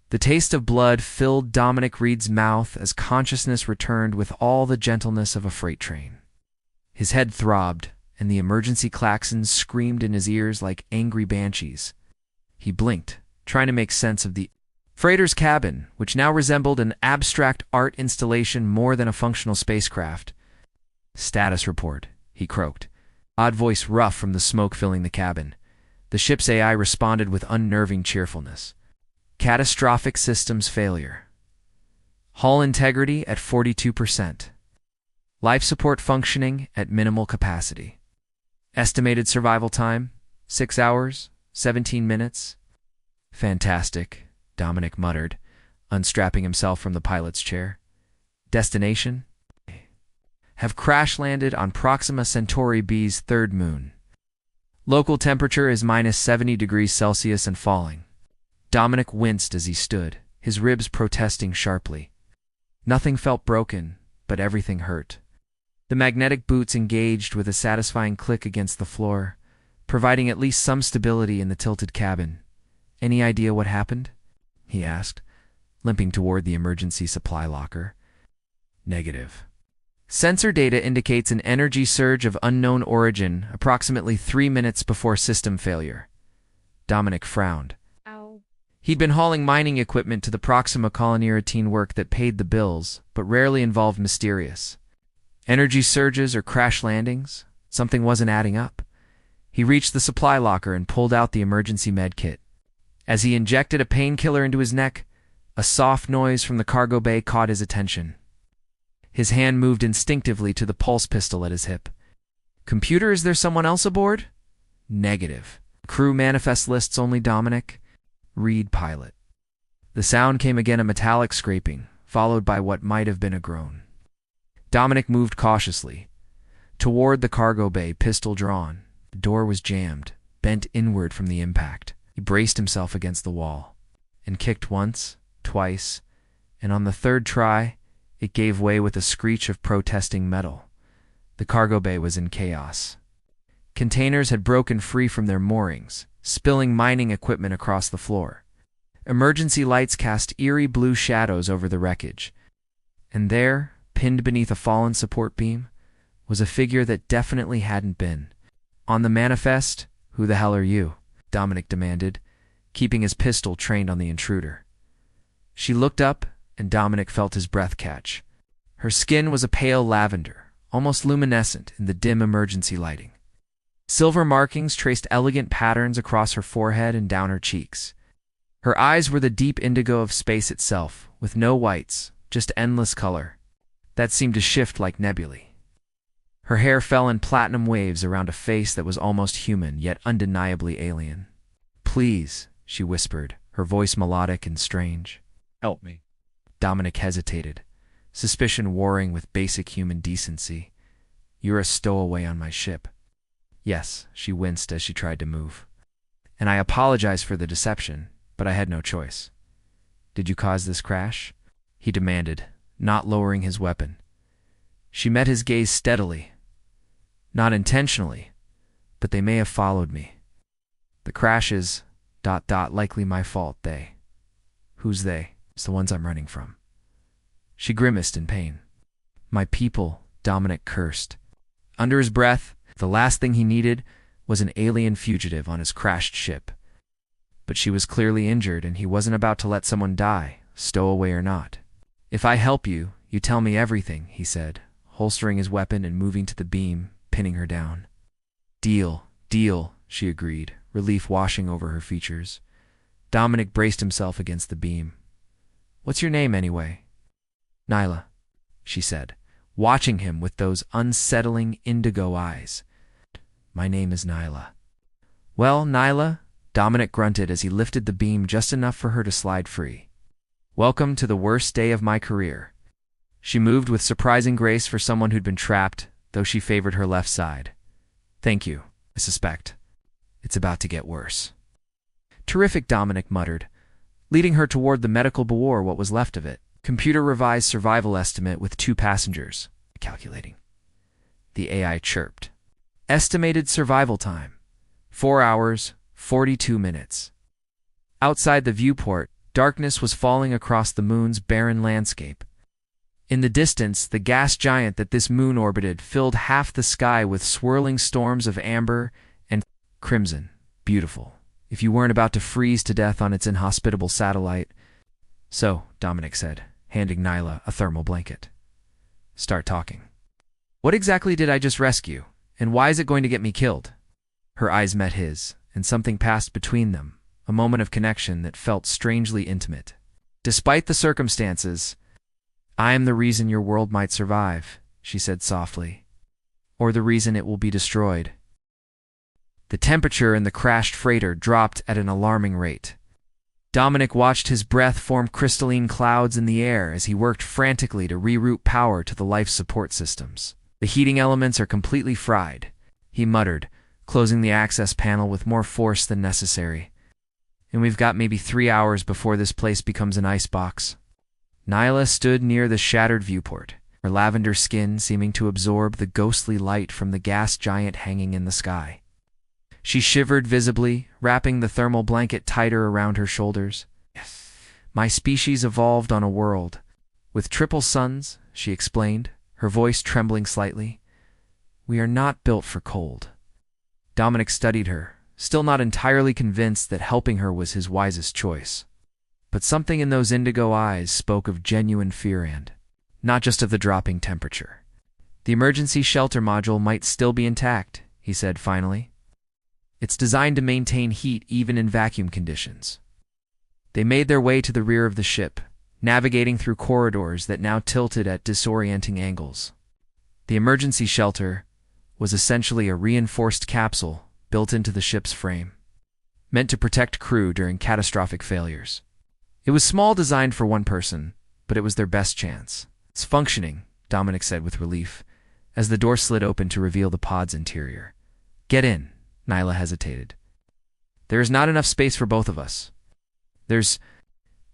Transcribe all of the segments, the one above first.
The taste of blood filled Dominic Reed's mouth as consciousness returned with all the gentleness of a freight train. His head throbbed, and the emergency klaxons screamed in his ears like angry banshees. He blinked, trying to make sense of the freighter's cabin, which now resembled an abstract art installation more than a functional spacecraft. "Status report," he croaked, odd voice rough from the smoke filling the cabin. The ship's AI responded with unnerving cheerfulness. "Catastrophic systems failure. Hull integrity at 42%. Life support functioning at minimal capacity. Estimated survival time, 6 hours, 17 minutes. "Fantastic," Dominic muttered, unstrapping himself from the pilot's chair. "Destination? Have crash-landed on Proxima Centauri B's third moon. Local temperature is minus 70 degrees Celsius and falling." Dominic winced as he stood, his ribs protesting sharply. Nothing felt broken, but everything hurt. The magnetic boots engaged with a satisfying click against the floor, providing at least some stability in the tilted cabin. "Any idea what happened?" he asked, limping toward the emergency supply locker. "Negative. Sensor data indicates an energy surge of unknown origin approximately 3 minutes before system failure." Dominic frowned. Ow. He'd been hauling mining equipment to the Proxima colony routine work that paid the bills, but rarely involved mysterious energy surges or crash landings. Something wasn't adding up. He reached the supply locker and pulled out the emergency med kit. As he injected a painkiller into his neck, a soft noise from the cargo bay caught his attention. His hand moved instinctively to the pulse pistol at his hip. "Computer, is there someone else aboard?" "Negative. Crew manifest lists only Dominic Reed, pilot." The sound came again, a metallic scraping, followed by what might have been a groan. Dominic moved cautiously toward the cargo bay, pistol drawn. The door was jammed, bent inward from the impact. He braced himself against the wall and kicked once, twice, and on the third try, it gave way with a screech of protesting metal. The cargo bay was in chaos. Containers had broken free from their moorings, spilling mining equipment across the floor. Emergency lights cast eerie blue shadows over the wreckage. And there, pinned beneath a fallen support beam, was a figure that definitely hadn't been. On the manifest, "Who the hell are you?" Dominic demanded, keeping his pistol trained on the intruder. She looked up, and Dominic felt his breath catch. Her skin was a pale lavender, almost luminescent in the dim emergency lighting. Silver markings traced elegant patterns across her forehead and down her cheeks. Her eyes were the deep indigo of space itself, with no whites, just endless color that seemed to shift like nebulae. Her hair fell in platinum waves around a face that was almost human, yet undeniably alien. "Please," she whispered, her voice melodic and strange. "Help me." Dominic hesitated, suspicion warring with basic human decency. "You're a stowaway on my ship." "Yes," she winced as she tried to move. "And I apologize for the deception, but I had no choice." "Did you cause this crash?" he demanded, not lowering his weapon. She met his gaze steadily. "Not intentionally, but they may have followed me. The crash is... likely my fault. They." "Who's they?" "It's the ones I'm running from." She grimaced in pain. "My people," Dominic cursed. Under his breath, the last thing he needed was an alien fugitive on his crashed ship. But she was clearly injured, and he wasn't about to let someone die, stowaway or not. "If I help you, you tell me everything," he said, holstering his weapon and moving to the beam, pinning her down. Deal," she agreed, relief washing over her features. Dominic braced himself against the beam. "What's your name, anyway?" "Nyla," she said, watching him with those unsettling indigo eyes. "My name is Nyla." "Well, Nyla," Dominic grunted as he lifted the beam just enough for her to slide free. "Welcome to the worst day of my career." She moved with surprising grace for someone who'd been trapped, though she favored her left side. "Thank you, I suspect. It's about to get worse." "Terrific," Dominic muttered, leading her toward the medical boudoir, what was left of it. "Computer revised survival estimate with 2 passengers. Calculating." The AI chirped. "Estimated survival time, 4 hours, 42 minutes. Outside the viewport, Darkness was falling across the moon's barren landscape. In the distance, the gas giant that this moon orbited filled half the sky with swirling storms of amber and crimson. Beautiful, if you weren't about to freeze to death on its inhospitable satellite. So, Dominic said, handing Nyla a thermal blanket. Start talking. What exactly did I just rescue, and why is it going to get me killed? Her eyes met his, and something passed between them, a moment of connection that felt strangely intimate. Despite the circumstances, I am the reason your world might survive, she said softly, or the reason it will be destroyed. The temperature in the crashed freighter dropped at an alarming rate. Dominic watched his breath form crystalline clouds in the air as he worked frantically to reroute power to the life support systems. The heating elements are completely fried, he muttered, closing the access panel with more force than necessary. And we've got maybe 3 hours before this place becomes an icebox. Nyla stood near the shattered viewport, her lavender skin seeming to absorb the ghostly light from the gas giant hanging in the sky. She shivered visibly, wrapping the thermal blanket tighter around her shoulders. My species evolved on a world with triple suns, she explained, her voice trembling slightly. We are not built for cold. Dominic studied her, still not entirely convinced that helping her was his wisest choice. But something in those indigo eyes spoke of genuine fear and not just of the dropping temperature. The emergency shelter module might still be intact, he said finally. It's designed to maintain heat even in vacuum conditions. They made their way to the rear of the ship, navigating through corridors that now tilted at disorienting angles. The emergency shelter was essentially a reinforced capsule built into the ship's frame, meant to protect crew during catastrophic failures. It was small, designed for one person, but it was their best chance. It's functioning, Dominic said with relief, as the door slid open to reveal the pod's interior. Get in, Nyla hesitated. There is not enough space for both of us. There's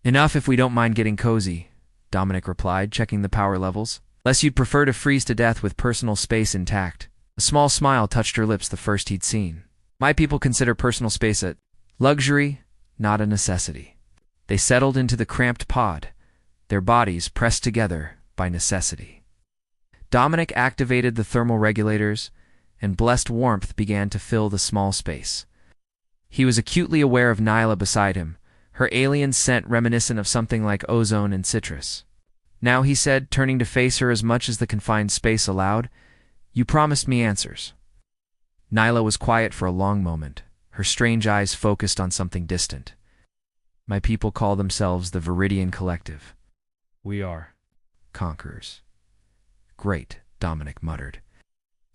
enough if we don't mind getting cozy, Dominic replied, checking the power levels. Unless you'd prefer to freeze to death with personal space intact. A small smile touched her lips, the first he'd seen. My people consider personal space a luxury, not a necessity. They settled into the cramped pod, their bodies pressed together by necessity. Dominic activated the thermal regulators, and blessed warmth began to fill the small space. He was acutely aware of Nyla beside him, her alien scent reminiscent of something like ozone and citrus. Now, he said, turning to face her as much as the confined space allowed, you promised me answers. Nyla was quiet for a long moment, her strange eyes focused on something distant. My people call themselves the Viridian Collective. We are conquerors. Great, Dominic muttered.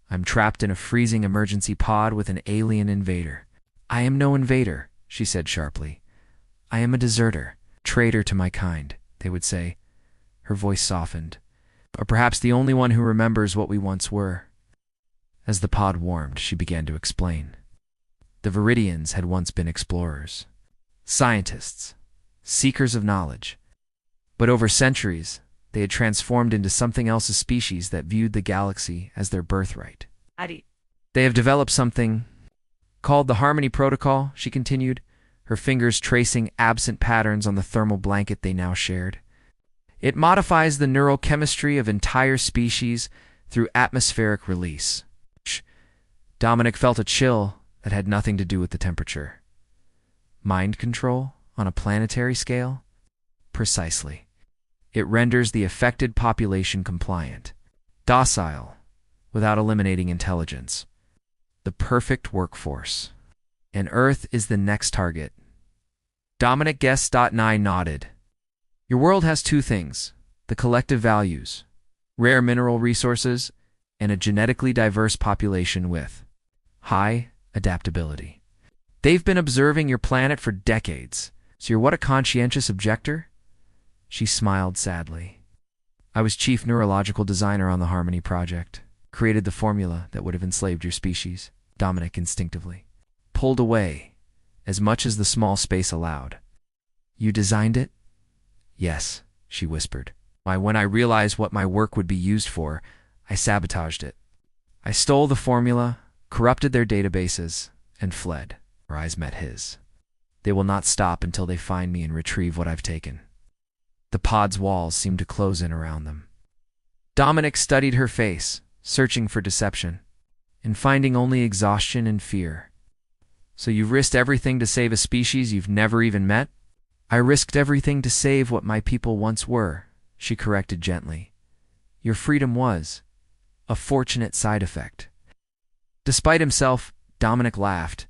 I'm trapped in a freezing emergency pod with an alien invader. I am no invader, she said sharply. I am a deserter, traitor to my kind, they would say. Her voice softened. Or perhaps the only one who remembers what we once were. As the pod warmed, she began to explain. The Viridians had once been explorers, scientists, seekers of knowledge. But over centuries, they had transformed into something else, a species that viewed the galaxy as their birthright. They have developed something called the Harmony Protocol, she continued, her fingers tracing absent patterns on the thermal blanket they now shared. It modifies the neurochemistry of entire species through atmospheric release. Dominic felt a chill that had nothing to do with the temperature. Mind control on a planetary scale? Precisely. It renders the affected population compliant, docile, without eliminating intelligence. The perfect workforce. And Earth is the next target. Dominic guessed. Nye nodded. Your world has two things, the collective values, rare mineral resources, and a genetically diverse population with high adaptability. They've been observing your planet for decades, so you're what, a conscientious objector? She smiled sadly. I was chief neurological designer on the Harmony Project, created the formula that would have enslaved your species. Dominic instinctively pulled away, as much as the small space allowed. You designed it? Yes, she whispered. When I realized what my work would be used for, I sabotaged it. I stole the formula, corrupted their databases, and fled. Her eyes met his. They will not stop until they find me and retrieve what I've taken. The pod's walls seemed to close in around them. Dominic studied her face, searching for deception, and finding only exhaustion and fear. So you've risked everything to save a species you've never even met? I risked everything to save what my people once were, she corrected gently. Your freedom was a fortunate side effect. Despite himself, Dominic laughed.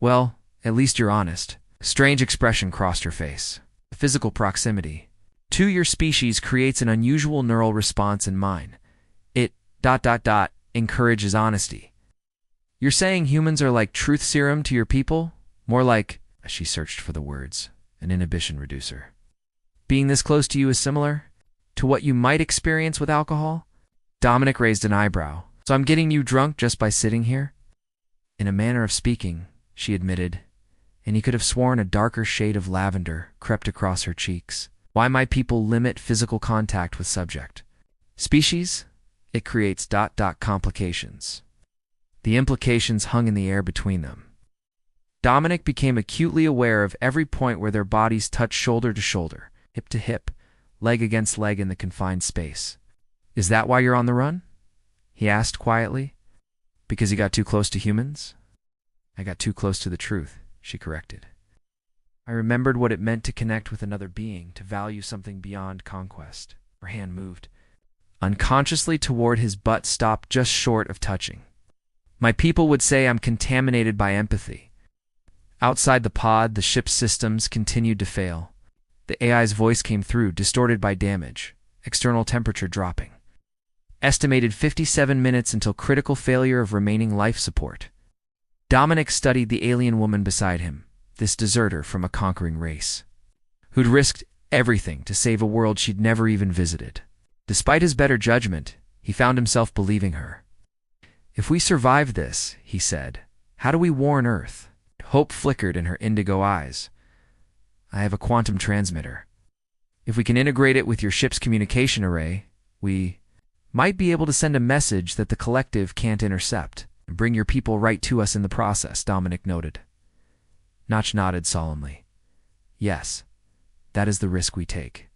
Well, at least you're honest. A strange expression crossed her face. Physical proximity to your species creates an unusual neural response in mine. It encourages honesty. You're saying humans are like truth serum to your people? More like, she searched for the words, an inhibition reducer. Being this close to you is similar to what you might experience with alcohol? Dominic raised an eyebrow. So I'm getting you drunk just by sitting here? In a manner of speaking, she admitted, and he could have sworn a darker shade of lavender crept across her cheeks. Why my people limit physical contact with subject? Species? It creates complications. The implications hung in the air between them. Dominic became acutely aware of every point where their bodies touched shoulder to shoulder, hip to hip, leg against leg in the confined space. Is that why you're on the run? He asked quietly. Because you got too close to humans? I got too close to the truth, she corrected. I remembered what it meant to connect with another being, to value something beyond conquest. Her hand moved unconsciously toward his butt, stopped just short of touching. My people would say I'm contaminated by empathy. Outside the pod, the ship's systems continued to fail. The AI's voice came through, distorted by damage, external temperature dropping. Estimated 57 minutes until critical failure of remaining life support. Dominic studied the alien woman beside him, this deserter from a conquering race, who'd risked everything to save a world she'd never even visited. Despite his better judgment, he found himself believing her. If we survive this, he said, how do we warn Earth? Hope flickered in her indigo eyes. I have a quantum transmitter. If we can integrate it with your ship's communication array, we might be able to send a message that the collective can't intercept, and bring your people right to us in the process, Dominic noted. Notch nodded solemnly. Yes, that is the risk we take.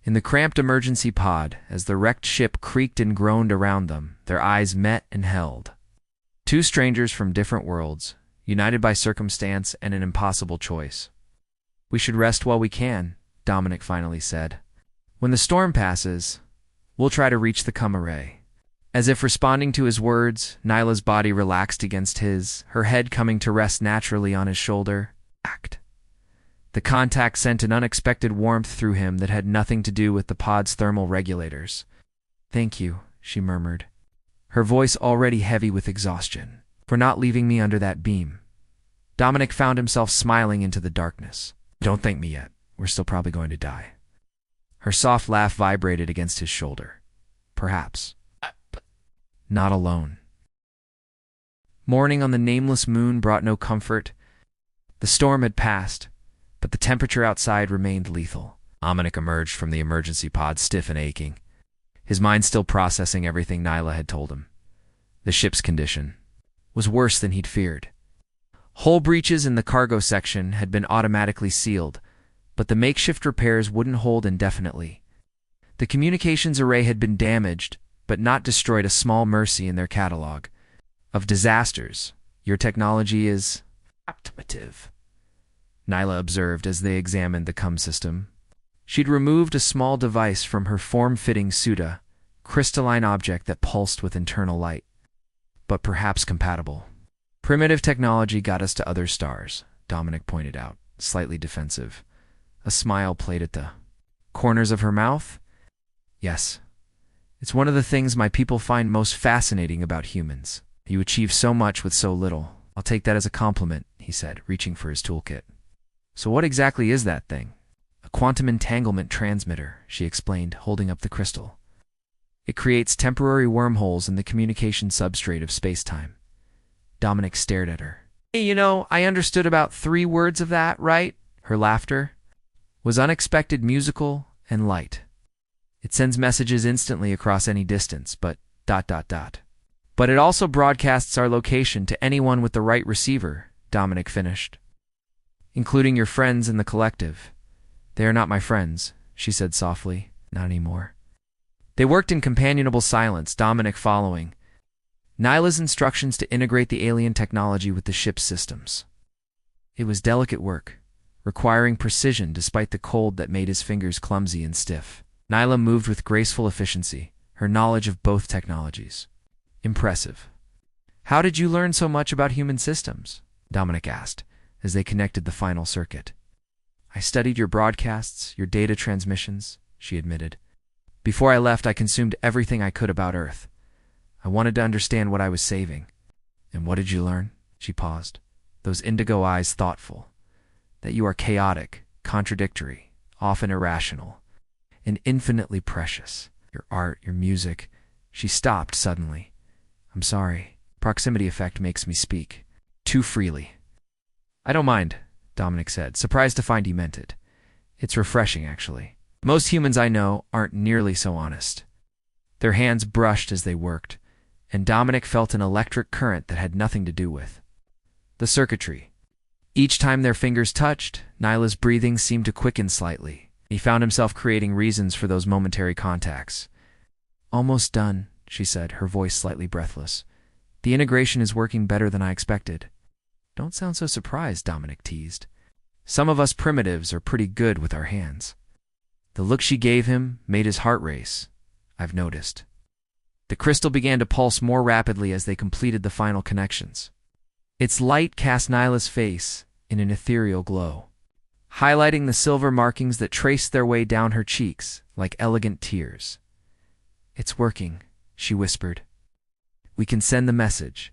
In the cramped emergency pod, as the wrecked ship creaked and groaned around them, their eyes met and held. Two strangers from different worlds, united by circumstance and an impossible choice. We should rest while we can, Dominic finally said. When the storm passes, we'll try to reach the array. As if responding to his words, Nyla's body relaxed against his, her head coming to rest naturally on his shoulder. Act. The contact sent an unexpected warmth through him that had nothing to do with the pod's thermal regulators. Thank you, she murmured, her voice already heavy with exhaustion, for not leaving me under that beam. Dominic found himself smiling into the darkness. Don't thank me yet. We're still probably going to die. Her soft laugh vibrated against his shoulder. Perhaps. Not alone. Morning on the nameless moon brought no comfort. The storm had passed, but the temperature outside remained lethal. Dominic emerged from the emergency pod stiff and aching, his mind still processing everything Nyla had told him. The ship's condition was worse than he'd feared. Hull breaches in the cargo section had been automatically sealed, but the makeshift repairs wouldn't hold indefinitely. The communications array had been damaged, but not destroyed, a small mercy in their catalog of disasters. Your technology is optimative, Nyla observed as they examined the CUM system. She'd removed a small device from her form-fitting suit, a crystalline object that pulsed with internal light, but perhaps compatible. Primitive technology got us to other stars, Dominic pointed out, slightly defensive. A smile played at the corners of her mouth. Yes, it's one of the things my people find most fascinating about humans. You achieve so much with so little. I'll take that as a compliment, he said, reaching for his toolkit. So what exactly is that thing? A quantum entanglement transmitter, she explained, holding up the crystal. It creates temporary wormholes in the communication substrate of space-time. Dominic stared at her. Hey, I understood about 3 words of that, right? Her laughter was unexpected, musical, and light. It sends messages instantly across any distance, but ... But it also broadcasts our location to anyone with the right receiver, Dominic finished. including your friends in the collective. They are not my friends, she said softly. Not anymore. They worked in companionable silence, Dominic following Nyla's instructions to integrate the alien technology with the ship's systems. It was delicate work, requiring precision despite the cold that made his fingers clumsy and stiff. Nyla moved with graceful efficiency, her knowledge of both technologies impressive. How did you learn so much about human systems? Dominic asked, as they connected the final circuit. I studied your broadcasts, your data transmissions, she admitted. Before I left, I consumed everything I could about Earth. I wanted to understand what I was saving. And what did you learn? She paused, those indigo eyes thoughtful. That you are chaotic, contradictory, often irrational, and infinitely precious. Your art, your music. She stopped suddenly. I'm sorry. Proximity effect makes me speak too freely. I don't mind, Dominic said, surprised to find he meant it. It's refreshing, actually. Most humans I know aren't nearly so honest. Their hands brushed as they worked, and Dominic felt an electric current that had nothing to do with the circuitry. Each time their fingers touched, Nyla's breathing seemed to quicken slightly. He found himself creating reasons for those momentary contacts. Almost done, she said, her voice slightly breathless. The integration is working better than I expected. Don't sound so surprised, Dominic teased. Some of us primitives are pretty good with our hands. The look she gave him made his heart race, I've noticed. The crystal began to pulse more rapidly as they completed the final connections. Its light cast Nyla's face in an ethereal glow, highlighting the silver markings that traced their way down her cheeks like elegant tears. It's working, she whispered. We can send the message.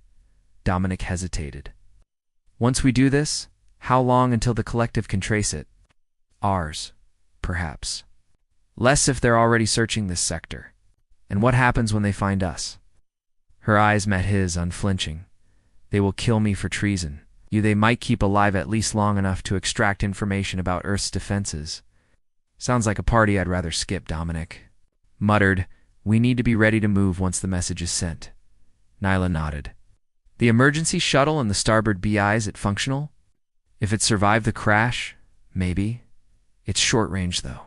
Dominic hesitated. Once we do this, how long until the collective can trace it? Ours, perhaps. Less if they're already searching this sector. And what happens when they find us? Her eyes met his, unflinching. They will kill me for treason. They might keep alive at least long enough to extract information about Earth's defenses. Sounds like a party I'd rather skip, Dominic muttered. We need to be ready to move once the message is sent. Nyla nodded. The emergency shuttle and the starboard BI, is it functional? If it survived the crash, maybe. It's short range, though.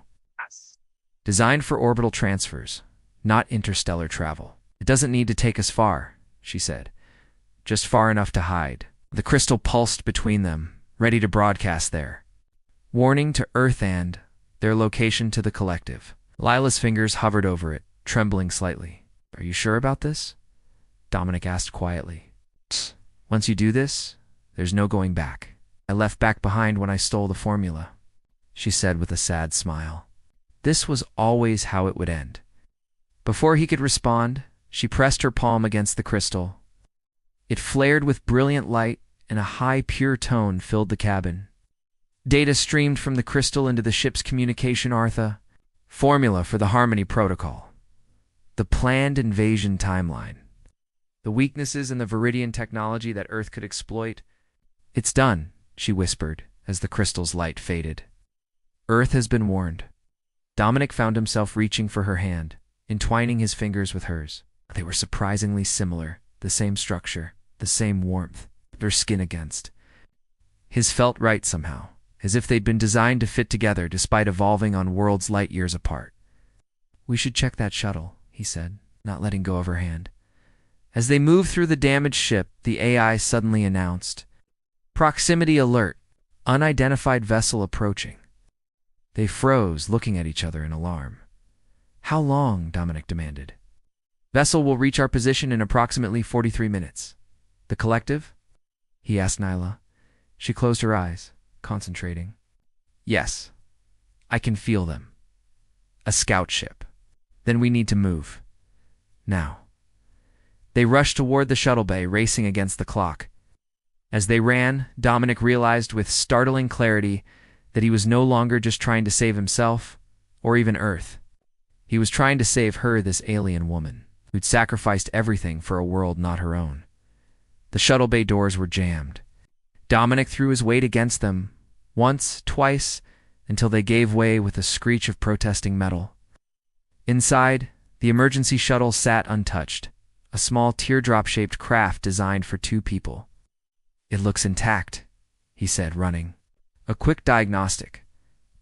Designed for orbital transfers, not interstellar travel. It doesn't need to take us far, she said. Just far enough to hide. The crystal pulsed between them, ready to broadcast there. Warning to Earth and their location to the collective. Lila's fingers hovered over it, trembling slightly. Are you sure about this? Dominic asked quietly. Once you do this, there's no going back. I left back behind when I stole the formula, she said with a sad smile. This was always how it would end. Before he could respond, she pressed her palm against the crystal. It flared with brilliant light, and a high, pure tone filled the cabin. Data streamed from the crystal into the ship's communication Artha. Formula for the Harmony Protocol. The planned invasion timeline. The weaknesses in the Viridian technology that Earth could exploit. It's done, she whispered, as the crystal's light faded. Earth has been warned. Dominic found himself reaching for her hand, entwining his fingers with hers. They were surprisingly similar, the same structure, the same warmth, their skin against. His felt right somehow, as if they'd been designed to fit together despite evolving on worlds light years apart. We should check that shuttle, he said, not letting go of her hand. As they moved through the damaged ship, the AI suddenly announced, Proximity alert, unidentified vessel approaching. They froze, looking at each other in alarm. How long? Dominic demanded. Vessel will reach our position in approximately 43 minutes. The collective? He asked Nyla. She closed her eyes, concentrating. Yes, I can feel them. A scout ship. Then we need to move. Now. They rushed toward the shuttle bay, racing against the clock. As they ran, Dominic realized with startling clarity that he was no longer just trying to save himself, or even Earth. He was trying to save her, this alien woman, who'd sacrificed everything for a world not her own. The shuttle bay doors were jammed. Dominic threw his weight against them, once, twice, until they gave way with a screech of protesting metal. Inside, the emergency shuttle sat untouched, a small teardrop-shaped craft designed for 2 people. It looks intact, he said, running. A quick diagnostic.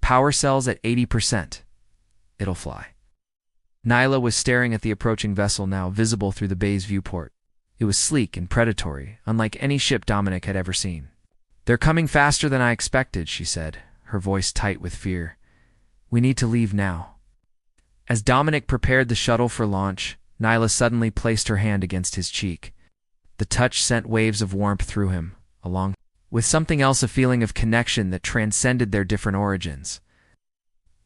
Power cells at 80%. It'll fly. Nyla was staring at the approaching vessel now visible through the bay's viewport. It was sleek and predatory, unlike any ship Dominic had ever seen. "They're coming faster than I expected," she said, her voice tight with fear. "We need to leave now." As Dominic prepared the shuttle for launch, Nyla suddenly placed her hand against his cheek. The touch sent waves of warmth through him, along with something else, a feeling of connection that transcended their different origins.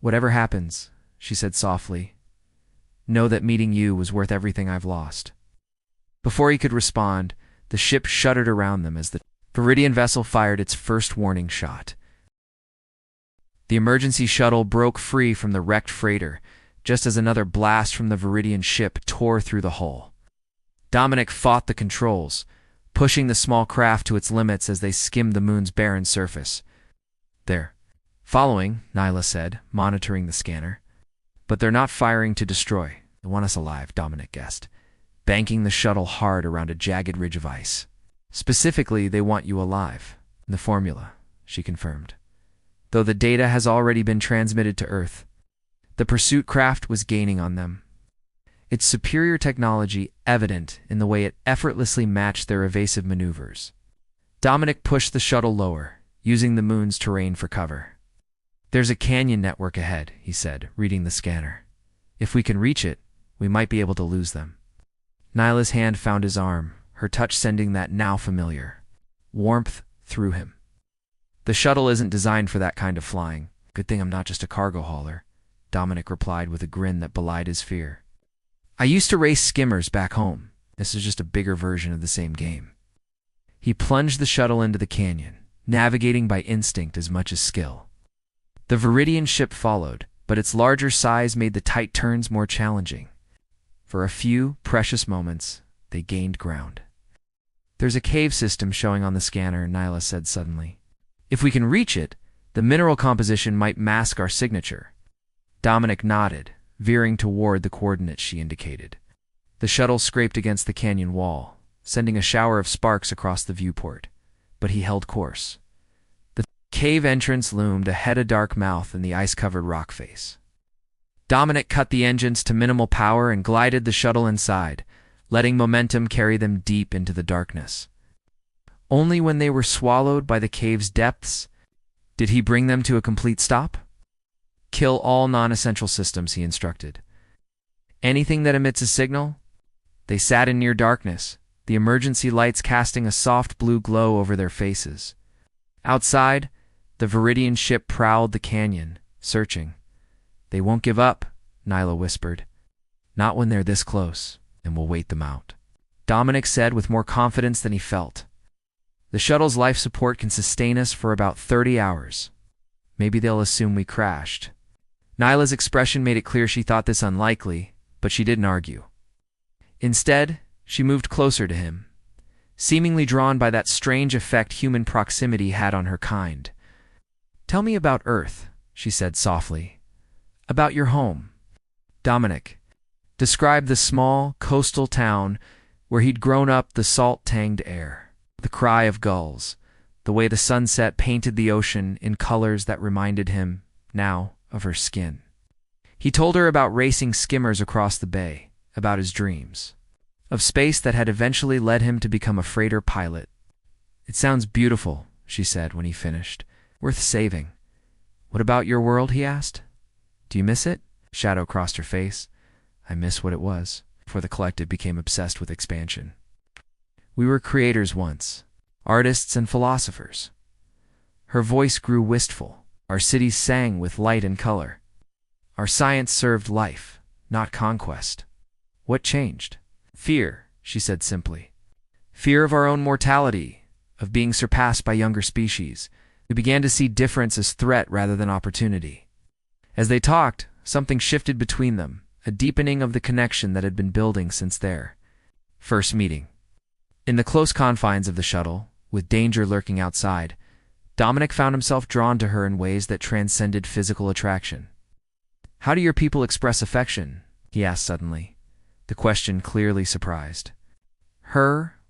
"Whatever happens," she said softly, "know that meeting you was worth everything I've lost." Before he could respond, the ship shuddered around them as the Viridian vessel fired its first warning shot. The emergency shuttle broke free from the wrecked freighter, just as another blast from the Viridian ship tore through the hull. Dominic fought the controls, pushing the small craft to its limits as they skimmed the moon's barren surface. "They're following," Nyla said, monitoring the scanner. "But they're not firing to destroy. They want us alive," Dominic guessed, banking the shuttle hard around a jagged ridge of ice. "Specifically, they want you alive." "The formula," she confirmed. "Though the data has already been transmitted to Earth." The pursuit craft was gaining on them, its superior technology evident in the way it effortlessly matched their evasive maneuvers. Dominic pushed the shuttle lower, using the moon's terrain for cover. "There's a canyon network ahead," he said, reading the scanner. "If we can reach it, we might be able to lose them." Nyla's hand found his arm, her touch sending that now familiar warmth through him. "The shuttle isn't designed for that kind of flying. Good thing I'm not just a cargo hauler," Dominic replied with a grin that belied his fear. "I used to race skimmers back home. This is just a bigger version of the same game." He plunged the shuttle into the canyon, navigating by instinct as much as skill. The Viridian ship followed, but its larger size made the tight turns more challenging. For a few precious moments, they gained ground. "There's a cave system showing on the scanner," Nyla said suddenly. "If we can reach it, the mineral composition might mask our signature." Dominic nodded, veering toward the coordinates she indicated. The shuttle scraped against the canyon wall, sending a shower of sparks across the viewport, but he held course. The cave entrance loomed ahead, a dark mouth in the ice-covered rock face. Dominic cut the engines to minimal power and glided the shuttle inside, letting momentum carry them deep into the darkness. Only when they were swallowed by the cave's depths did he bring them to a complete stop. "Kill all non-essential systems," he instructed. "Anything that emits a signal?" They sat in near darkness, the emergency lights casting a soft blue glow over their faces. Outside, the Viridian ship prowled the canyon, searching. "They won't give up," Nyla whispered. "Not when they're this close, and we'll wait them out," Dominic said with more confidence than he felt. "The shuttle's life support can sustain us for about 30 hours. Maybe they'll assume we crashed." Nyla's expression made it clear she thought this unlikely, but she didn't argue. Instead, she moved closer to him, seemingly drawn by that strange effect human proximity had on her kind. "Tell me about Earth," she said softly. "About your home." Dominic described the small, coastal town where he'd grown up, the salt-tanged air, the cry of gulls, the way the sunset painted the ocean in colors that reminded him, now, of her skin. He told her about racing skimmers across the bay, about his dreams, of space that had eventually led him to become a freighter pilot. "It sounds beautiful," she said when he finished. "Worth saving." "What about your world?" he asked. "Do you miss it?" Shadow crossed her face. "I miss what it was," before the collective became obsessed with expansion. "We were creators once, artists and philosophers." Her voice grew wistful. "Our cities sang with light and color. Our science served life, not conquest. What changed?" "Fear," she said simply. "Fear of our own mortality, of being surpassed by younger species. We began to see difference as threat rather than opportunity." As they talked, something shifted between them, a deepening of the connection that had been building since their first meeting. In the close confines of the shuttle, with danger lurking outside, Dominic found himself drawn to her in ways that transcended physical attraction. "How do your people express affection?" he asked suddenly, the question clearly surprised.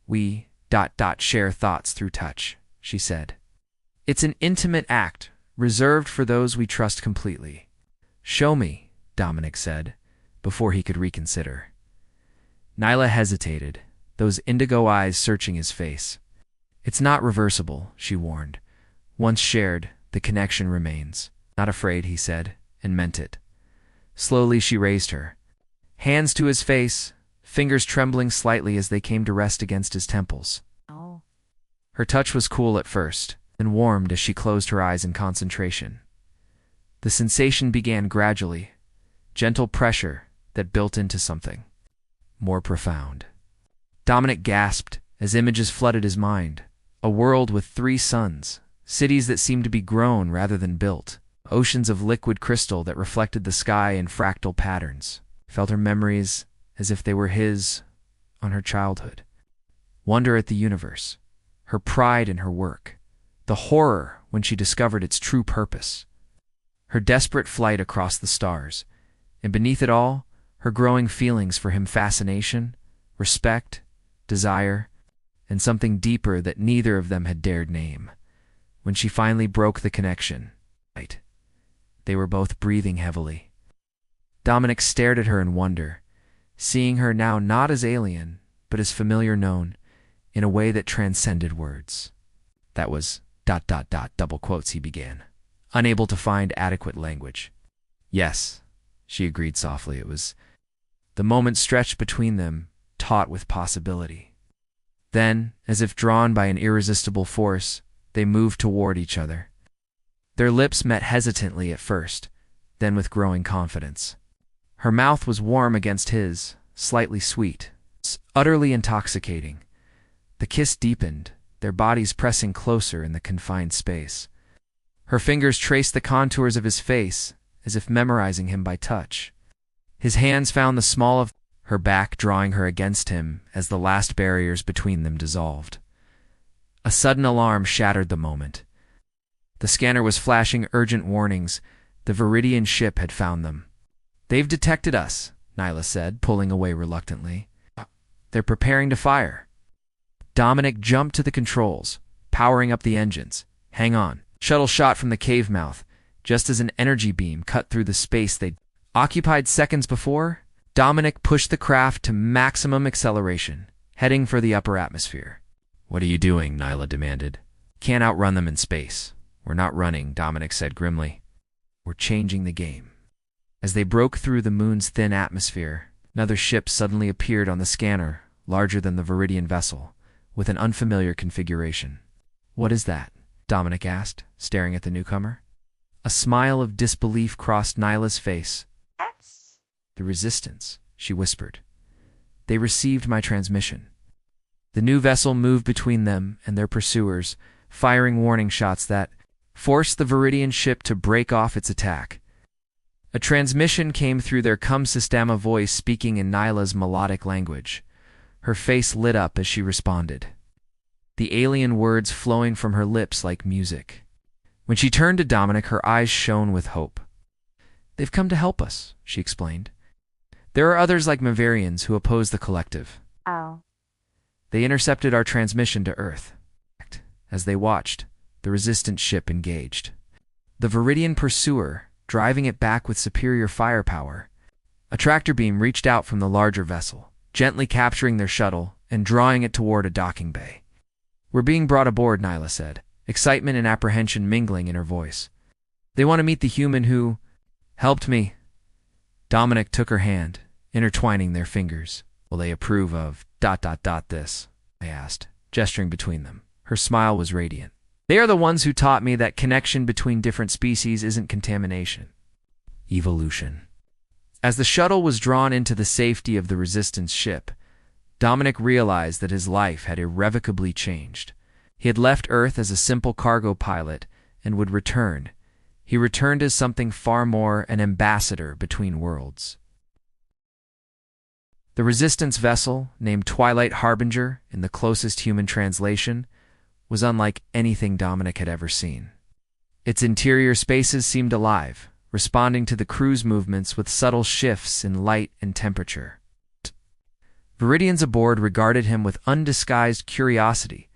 "We share thoughts through touch," she said. It's an intimate act, reserved for those we trust completely. Show me, Dominic said, before he could reconsider. Nyla hesitated, those indigo eyes searching his face. It's not reversible, she warned. Once shared, the connection remains. Not afraid, he said, and meant it. Slowly she raised her. Hands to his face, fingers trembling slightly as they came to rest against his temples. Oh. Her touch was cool at first, then warmed as she closed her eyes in concentration. The sensation began gradually, gentle pressure that built into something more profound. Dominic gasped as images flooded his mind. A world with 3 suns, cities that seemed to be grown rather than built, oceans of liquid crystal that reflected the sky in fractal patterns. Felt her memories as if they were his on her childhood. Wonder at the universe, her pride in her work, the horror when she discovered its true purpose, her desperate flight across the stars, and beneath it all, her growing feelings for him: fascination, respect, desire, and something deeper that neither of them had dared name. When she finally broke the connection, they were both breathing heavily. Dominic stared at her in wonder, seeing her now not as alien, but as familiar known, in a way that transcended words. That was ... double quotes, he began, unable to find adequate language. Yes, she agreed softly. It was. The moment stretched between them, taut with possibility. Then, as if drawn by an irresistible force, they moved toward each other. Their lips met hesitantly at first, then with growing confidence. Her mouth was warm against his, slightly sweet, utterly intoxicating. The kiss deepened, their bodies pressing closer in the confined space. Her fingers traced the contours of his face, as if memorizing him by touch. His hands found the small of her back, drawing her against him as the last barriers between them dissolved. A sudden alarm shattered the moment. The scanner was flashing urgent warnings. The Viridian ship had found them. "They've detected us," Nyla said, pulling away reluctantly. "They're preparing to fire." Dominic jumped to the controls, powering up the engines. "Hang on." Shuttle shot from the cave mouth, just as an energy beam cut through the space they'd occupied seconds before. Dominic pushed the craft to maximum acceleration, heading for the upper atmosphere. "What are you doing?" Nyla demanded. "Can't outrun them in space." "We're not running," Dominic said grimly. "We're changing the game." As they broke through the moon's thin atmosphere, another ship suddenly appeared on the scanner, larger than the Viridian vessel, with an unfamiliar configuration. "What is that?" Dominic asked, staring at the newcomer. A smile of disbelief crossed Nyla's face. "The Resistance," she whispered. "They received my transmission." The new vessel moved between them and their pursuers, firing warning shots that forced the Viridian ship to break off its attack. A transmission came through their cum sistema voice, speaking in Nyla's melodic language. Her face lit up as she responded, the alien words flowing from her lips like music. When she turned to Dominic, her eyes shone with hope. "They've come to help us," she explained. "There are others like Maverians who oppose the collective. Oh. They intercepted our transmission to Earth." As they watched, the Resistance ship engaged. The Viridian pursuer, driving it back with superior firepower. A tractor beam reached out from the larger vessel, gently capturing their shuttle and drawing it toward a docking bay. "We're being brought aboard," Nyla said, excitement and apprehension mingling in her voice. "They want to meet the human who helped me." Dominic took her hand, intertwining their fingers. "Will they approve of ... this?" I asked, gesturing between them. Her smile was radiant. "They are the ones who taught me that connection between different species isn't contamination. Evolution." As the shuttle was drawn into the safety of the Resistance ship, Dominic realized that his life had irrevocably changed. He had left Earth as a simple cargo pilot and would return. He returned as something far more: an ambassador between worlds. The Resistance vessel, named Twilight Harbinger in the closest human translation, was unlike anything Dominic had ever seen. Its interior spaces seemed alive, responding to the crew's movements with subtle shifts in light and temperature. Viridians aboard regarded him with undisguised curiosity,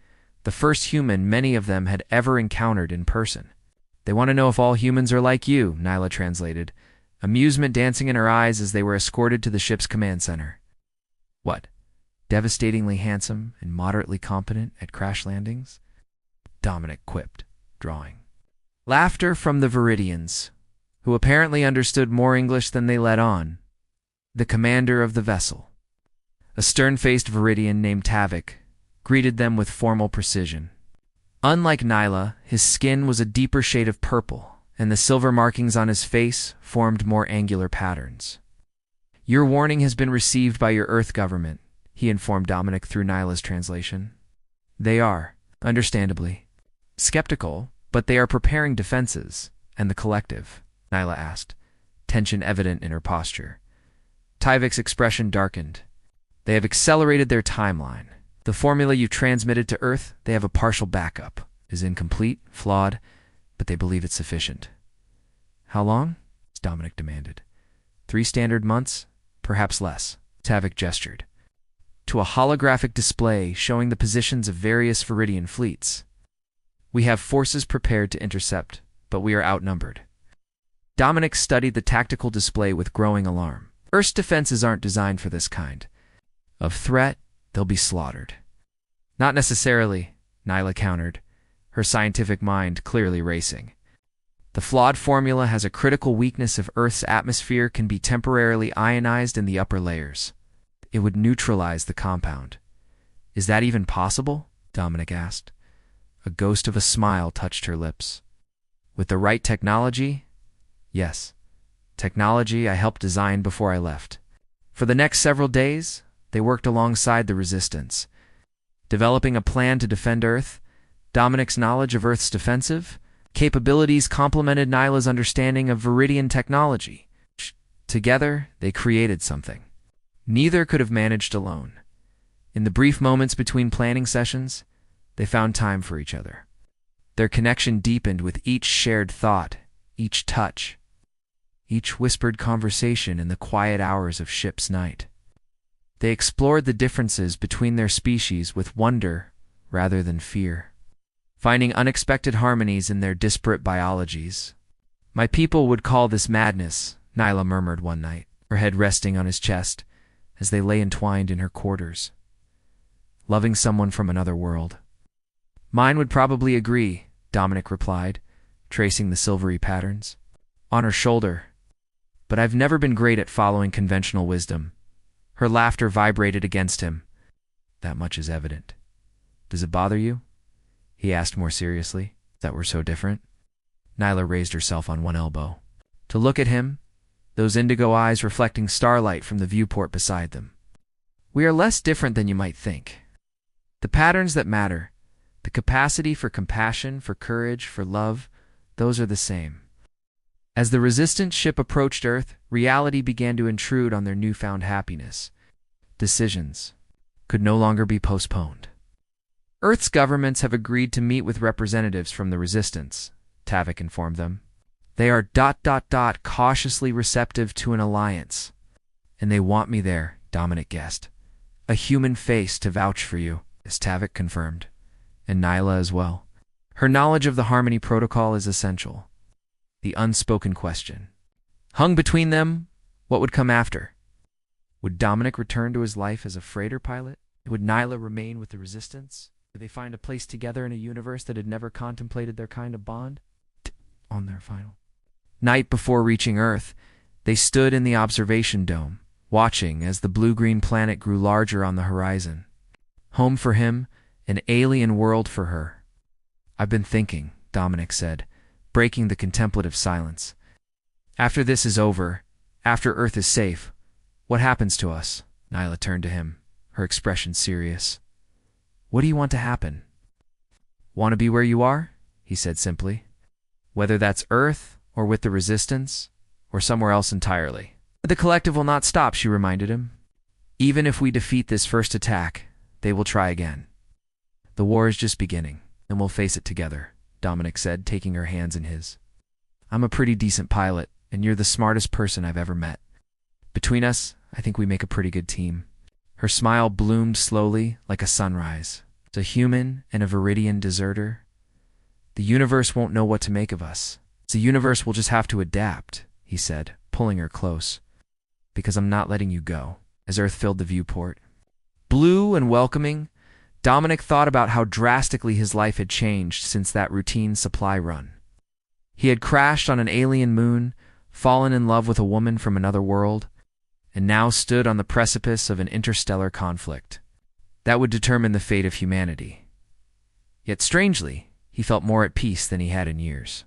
the first human many of them had ever encountered in person. "They want to know if all humans are like you," Nyla translated, amusement dancing in her eyes as they were escorted to the ship's command center. "What? Devastatingly handsome and moderately competent at crash landings?" Dominic quipped, drawing. Laughter from the Viridians, who apparently understood more English than they let on. The commander of the vessel, a stern-faced Viridian named Tavik, greeted them with formal precision. Unlike Nyla, his skin was a deeper shade of purple, and the silver markings on his face formed more angular patterns. "Your warning has been received by your Earth government," he informed Dominic through Nyla's translation. "They are, understandably, skeptical, but they are preparing defenses. And the collective?" Nyla asked, tension evident in her posture. Tyvik's expression darkened. "They have accelerated their timeline. The formula you transmitted to Earth, they have a partial backup. It is incomplete, flawed, but they believe it's sufficient." "How long?" Dominic demanded. 3 standard months, perhaps less," Tavik gestured, to a holographic display showing the positions of various Viridian fleets. "We have forces prepared to intercept, but we are outnumbered." Dominic studied the tactical display with growing alarm. Earth's defenses aren't designed for this kind of threat. They'll be slaughtered. "Not necessarily," Nyla countered, her scientific mind clearly racing. "The flawed formula has a critical weakness if Earth's atmosphere can be temporarily ionized in the upper layers. It would neutralize the compound." "Is that even possible?" Dominic asked. A ghost of a smile touched her lips. "With the right technology? Yes. Technology I helped design before I left." For the next several days, they worked alongside the Resistance, developing a plan to defend Earth. Dominic's knowledge of Earth's defensive capabilities complemented Nyla's understanding of Viridian technology. Together, they created something neither could have managed alone. In the brief moments between planning sessions, they found time for each other. Their connection deepened with each shared thought, each touch, each whispered conversation in the quiet hours of ship's night. They explored the differences between their species with wonder rather than fear, finding unexpected harmonies in their disparate biologies. "My people would call this madness," Nyla murmured one night, her head resting on his chest as they lay entwined in her quarters. "Loving someone from another world." "Mine would probably agree," Dominic replied, tracing the silvery patterns on her shoulder. "But I've never been great at following conventional wisdom." Her laughter vibrated against him. "That much is evident. Does it bother you?" he asked more seriously. "That we're so different?" Nyla raised herself on one elbow to look at him, those indigo eyes reflecting starlight from the viewport beside them. "We are less different than you might think. The patterns that matter, the capacity for compassion, for courage, for love, those are the same." As the Resistance ship approached Earth, reality began to intrude on their newfound happiness. Decisions could no longer be postponed. "Earth's governments have agreed to meet with representatives from the Resistance," Tavik informed them. "They are ... cautiously receptive to an alliance." "And they want me there," Dominic guessed. "A human face to vouch for you," as Tavik confirmed. "And Nyla as well. Her knowledge of the Harmony Protocol is essential." The unspoken question hung between them. What would come after? Would Dominic return to his life as a freighter pilot? Would Nyla remain with the Resistance? Would they find a place together in a universe that had never contemplated their kind of bond? On their final night before reaching Earth, they stood in the observation dome, watching as the blue-green planet grew larger on the horizon. Home for him, an alien world for her. "I've been thinking," Dominic said, breaking the contemplative silence. "After this is over, after Earth is safe, what happens to us?" Nyla turned to him, her expression serious. "What do you want to happen?" "Want to be where you are?" he said simply. "Whether that's Earth, or with the Resistance, or somewhere else entirely." "The collective will not stop," she reminded him. "Even if we defeat this first attack, they will try again. The war is just beginning, and we'll face it together," Dominic said, taking her hands in his. "I'm a pretty decent pilot, and you're the smartest person I've ever met. Between us, I think we make a pretty good team." Her smile bloomed slowly like a sunrise. A human and a Viridian deserter. The universe won't know what to make of us. The universe will just have to adapt, he said, pulling her close. Because I'm not letting you go. As Earth filled the viewport, blue and welcoming, Dominic thought about how drastically his life had changed since that routine supply run. He had crashed on an alien moon, fallen in love with a woman from another world, and now stood on the precipice of an interstellar conflict that would determine the fate of humanity. Yet strangely, he felt more at peace than he had in years.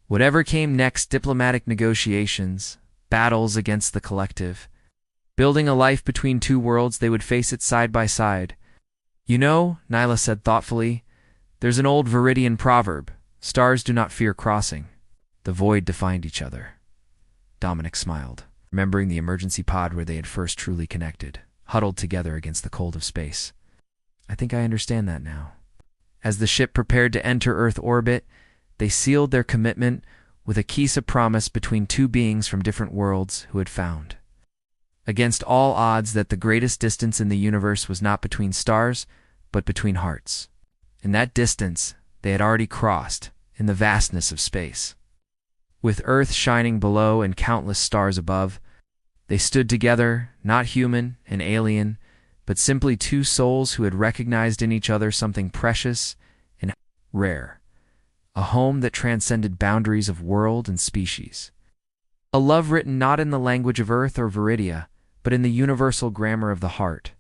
Whatever came next, diplomatic negotiations, battles against the collective, building a life between two worlds, they would face it side by side. You know, Nyla said thoughtfully, there's an old Viridian proverb, stars do not fear crossing. The void defined each other. Dominic smiled, remembering the emergency pod where they had first truly connected, huddled together against the cold of space. I think I understand that now. As the ship prepared to enter Earth orbit, they sealed their commitment with a kiss of promise between two beings from different worlds who had found, against all odds, that the greatest distance in the universe was not between stars, but between hearts. And that distance they had already crossed in the vastness of space. With Earth shining below and countless stars above, they stood together, not human and alien, but simply two souls who had recognized in each other something precious and rare, a home that transcended boundaries of world and species. A love written not in the language of Earth or Viridia, but in the universal grammar of the heart.